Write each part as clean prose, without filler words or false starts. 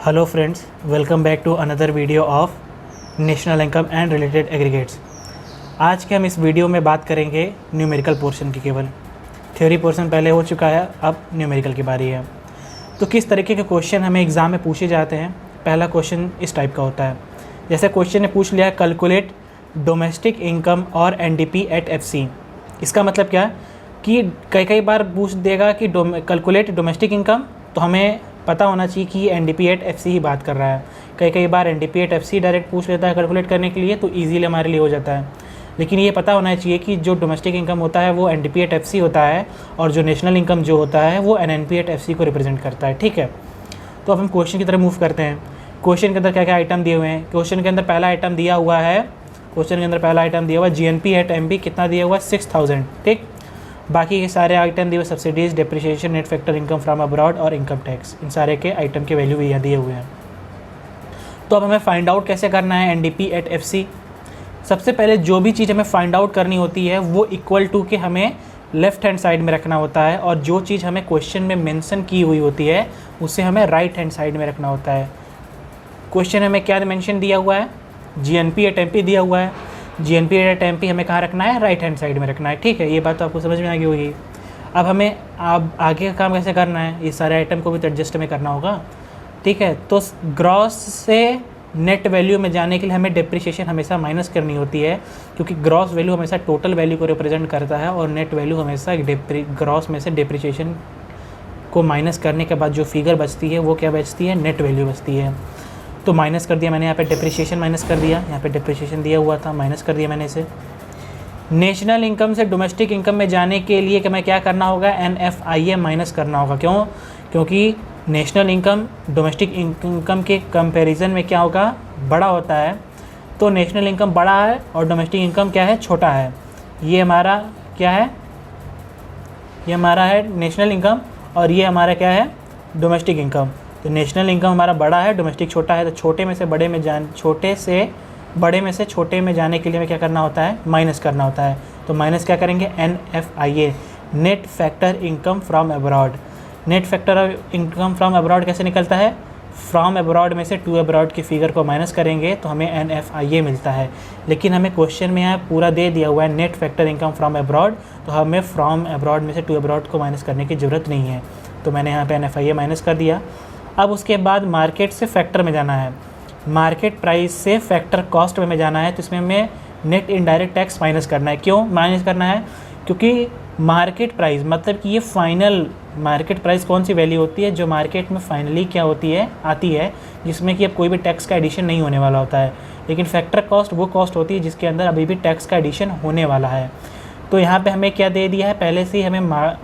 Hello friends, welcome back to another video of national income and related aggregates. आज के हम इस video में बात करेंगे न्यूमेरिकल पोर्शन की। केवल थ्योरी पोर्शन पहले हो चुका है, अब न्यूमेरिकल की बारी है। तो किस तरीके के क्वेश्चन हमें एग्ज़ाम में पूछे जाते हैं। पहला क्वेश्चन इस टाइप का होता है, जैसे क्वेश्चन ने पूछ लिया कैलकुलेट डोमेस्टिक इनकम और एनडीपी एट एफसी। इसका मतलब क्या कि कई बार पूछ देगा कि कैलकुलेट डोमेस्टिक इनकम, तो हमें पता होना चाहिए कि ये एनडीपी एट एफसी ही बात कर रहा है। कई बार एनडीपी एट एफसी डायरेक्ट पूछ लेता है कैलकुलेट करने के लिए, तो इजीली हमारे लिए हो जाता है। लेकिन ये पता होना चाहिए कि जो डोमेस्टिक इनकम होता है वो एनडीपी एट एफसी होता है, और जो नेशनल इनकम जो होता है वो एनएनपी एट एफसी को रिप्रेजेंट करता है। ठीक है, तो अब हम क्वेश्चन की तरफ मूव करते हैं। क्वेश्चन के अंदर क्या क्या आइटम दिए हुए हैं। क्वेश्चन के अंदर पहला आइटम दिया हुआ है जीएनपी एट एमपी कितना दिया हुआ है 6000। ठीक, बाकी के सारे आइटम दिए हुए subsidies, depreciation, net factor income from abroad और इनकम टैक्स, इन सारे के आइटम के वैल्यू भी यहाँ दिए हुए हैं। तो अब हमें फाइंड आउट कैसे करना है एनडीपी एट एफसी। सबसे पहले जो भी चीज़ हमें फाइंड आउट करनी होती है वो इक्वल टू के हमें लेफ्ट हैंड साइड में रखना होता है, और जो चीज़ हमें क्वेश्चन में मेंशन की हुई होती है उसे हमें राइट हैंड साइड में रखना होता है। क्वेश्चन में क्या मेंशन दिया हुआ है, जीएनपी एट एमपी दिया हुआ है। जीएनपी एट एमपी हमें कहाँ रखना है, राइट हैंड साइड में रखना है। ठीक है, ये बात तो आपको समझ में आ गई होगी। अब हमें आगे का काम कैसे करना है, ये सारे आइटम को भी तो एडजस्ट में करना होगा। ठीक है, तो ग्रॉस से नेट वैल्यू में जाने के लिए हमें डिप्रिसिएशन हमेशा माइनस करनी होती है, क्योंकि ग्रॉस वैल्यू हमेशा टोटल वैल्यू को रिप्रेजेंट करता है, और नेट वैल्यू हमेशा ग्रॉस में से डिप्रिसिएशन को माइनस करने के बाद जो फिगर बचती है वो क्या बचती है, नेट वैल्यू बचती है। तो माइनस कर दिया मैंने, यहाँ पे डिप्रिसिएशन माइनस कर दिया, यहाँ पे डिप्रिसिएशन दिया हुआ था, माइनस कर दिया मैंने इसे। नेशनल इनकम से डोमेस्टिक इनकम में जाने के लिए कि मैं क्या करना होगा, NFIA माइनस करना होगा। क्यों? क्योंकि नेशनल इनकम डोमेस्टिक इनकम के कंपैरिजन में क्या होगा, बड़ा होता है। तो नेशनल इनकम बड़ा है और डोमेस्टिक इनकम क्या है, छोटा है। ये हमारा क्या है, ये हमारा है नेशनल इनकम, और ये हमारा क्या है, डोमेस्टिक इनकम। तो नेशनल इनकम हमारा बड़ा है, डोमेस्टिक छोटा है। तो छोटे से बड़े में छोटे में जाने के लिए हमें क्या करना होता है, माइनस करना होता है। तो माइनस क्या करेंगे, NFIA net factor income from abroad. Net factor income from abroad कैसे निकलता है, फ्रॉम अब्रॉड में से टू अब्रॉड की फिगर को माइनस करेंगे तो हमें NFIA मिलता है। लेकिन हमें क्वेश्चन में यहाँ पूरा दे दिया हुआ है net factor income from abroad, तो हमें फ्रॉम अब्रॉड में से टू अब्रॉड को माइनस करने की ज़रूरत नहीं है। तो मैंने यहाँ पे NFIA माइनस कर दिया। अब उसके बाद मार्केट से फैक्टर में जाना है, मार्केट प्राइस से फैक्टर कॉस्ट में जाना है। तो इसमें हमें नेट इनडायरेक्ट टैक्स माइनस करना है। क्यों माइनस करना है, क्योंकि मार्केट प्राइस मतलब कि ये फाइनल मार्केट प्राइस कौन सी वैल्यू होती है, जो मार्केट में फाइनली क्या होती है, आती है, जिसमें कि अब कोई भी टैक्स का एडिशन नहीं होने वाला होता है। लेकिन फैक्टर कॉस्ट वो कॉस्ट होती है जिसके अंदर अभी भी टैक्स का एडिशन होने वाला है। तो यहाँ पर हमें क्या दे दिया है, पहले से ही हमें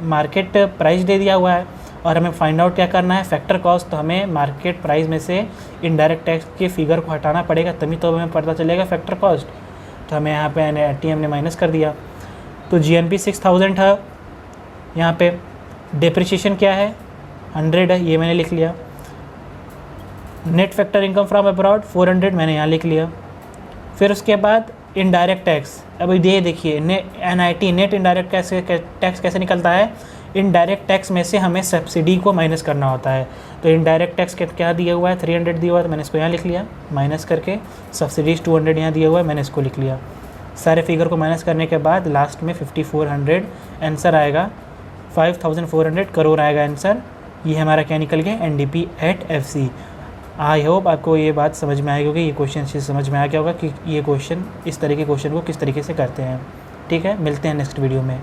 मार्केट प्राइस दे दिया हुआ है, और हमें फाइंड आउट क्या करना है, फैक्टर कॉस्ट। तो हमें मार्केट प्राइस में से इनडायरेक्ट टैक्स के फिगर को हटाना पड़ेगा, तभी तो हमें पता चलेगा फैक्टर कॉस्ट। तो हमें यहाँ पे TM ने माइनस कर दिया। तो GNP 6000 था, यहाँ पे डिप्रिसिएशन क्या है, 100 है, ये मैंने लिख लिया। Net factor income from abroad 400 मैंने यहाँ लिख लिया। फिर उसके बाद इनडायरेक्ट टैक्स। अब ये देखिए NIT नेट इनडायरेक्ट टैक्स कैसे निकलता है, इनडायरेक्ट टैक्स में से हमें सब्सिडी को माइनस करना होता है। तो इनडायरेक्ट टैक्स क्या दिया हुआ है, 300 दिया हुआ है, तो मैंने इसको यहाँ लिख लिया माइनस करके। सब्सिडीज़ 200 यहाँ दिया हुआ है, मैंने इसको लिख लिया। सारे फिगर को माइनस करने के बाद लास्ट में 5400 आंसर आएगा, 5400 करोड़ आएगा आंसर। ये हमारा क्या निकल गया, NDP at FC। I hope आपको ये बात समझ में आएगी, ये क्वेश्चन अच्छे से समझ में आ गया होगा कि ये क्वेश्चन, इस तरह के क्वेश्चन को किस तरीके से करते हैं। ठीक है, मिलते हैं नेक्स्ट वीडियो में।